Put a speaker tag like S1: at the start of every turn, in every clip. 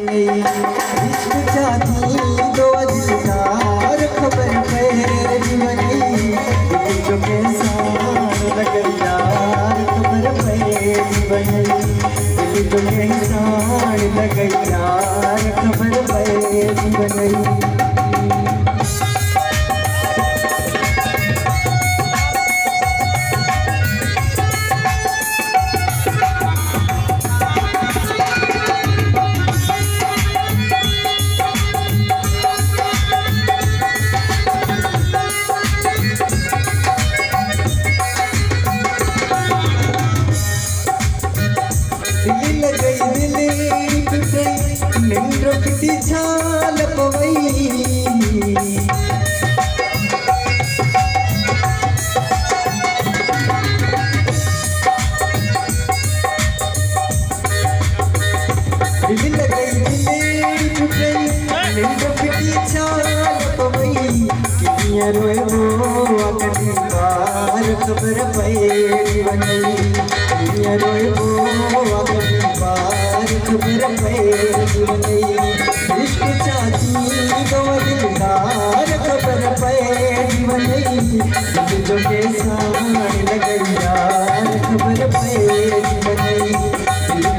S1: इश्क चाहती दो दिलदार खबर पे जीवनी जो के साथ लगन यार खबर पे जीवनी जो के साथ लगन यार खबर पे जीवनी झाल पवई दिल गई दिलेरी टूटई निंद पिटी झाल पवई किया रोए वो अगली बार खबर पे जीवनी किया रोए वो अगली बार खबर पे जीवनी इश्क चाहती दो दिलदार खबर पे जीवनी जो के साथ लगन यार खबर पे जीवनी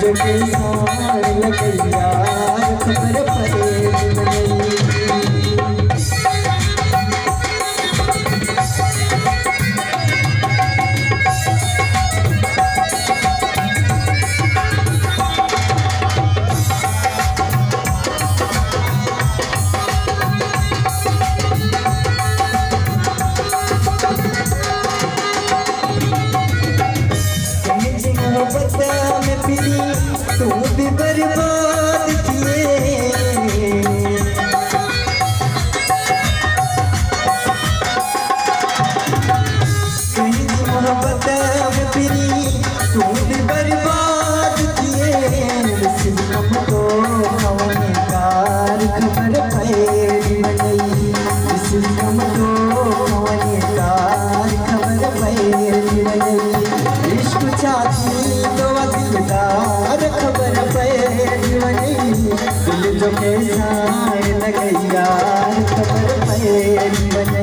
S1: जो के साथ लगन यार खबर पे जीवनी में फिरी तू भी बर्बाद किए कहीं मोहब्बत में फिरी तू भी बर्बाद किए सिर्फ तो हवाने कार खबर पे जीवनी सिर्फ तो हवाने कार खबर पे जीवनी इश्क चाहती दो दिलदार खबर पे जीवनी दिल जो के साथ लगे यार खबर पे जीवनी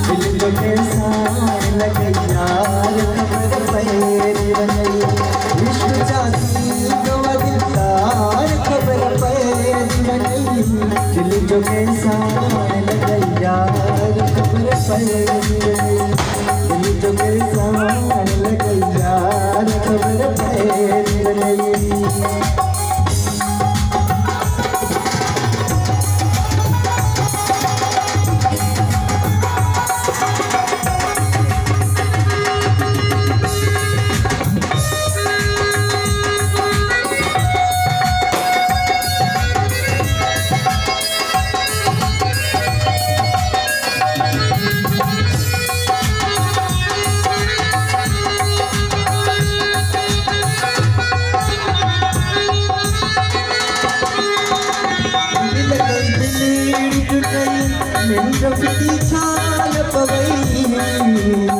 S1: दिल जो के साथ लगे यार खबर पे जीवनी इश्क चाहती दो दिलदार खबर पे जीवनी दिल जो के साथ लगे यार खबर पे जीवनी दिल जो के साथ लगे यार खबर पे जीवनी निंद्रपति झाल पवई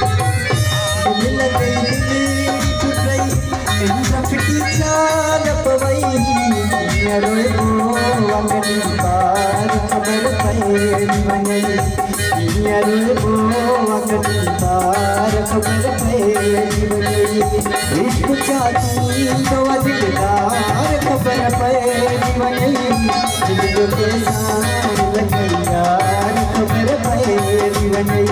S1: दिल गई दिलेरी टूटई निंद्रपति झाल पवई रोए वो अगली बार खबर पे जीवनी रोए वो अगली बार खबर पे जीवनी इश्क चाहती दो दिलदार खबर पे जीवनी दिल के साथ लगन यार खबर पे जीवनी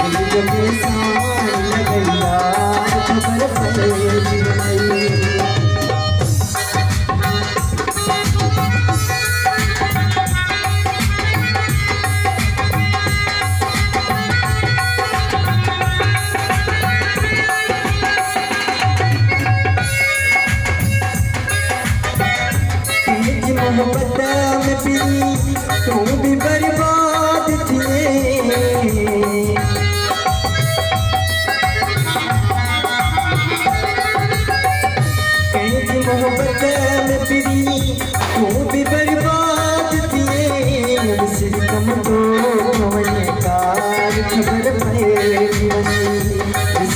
S1: दिल के साथ लगन यार खबर पे जीवनी मोहब्बत में फिरी तू भी बर्बाद थिए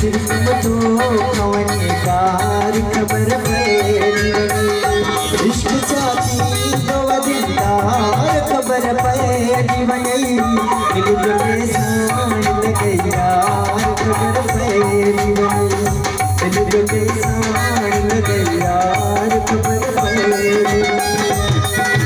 S1: तुम तो कवने कार खबर पैरी वनी इश्क चाची तो वदिंदार खबर पैरी वनी दिल में सान लगे यार खबर पैरी वनी दिल में सान लगे यार खबर पैरी वनी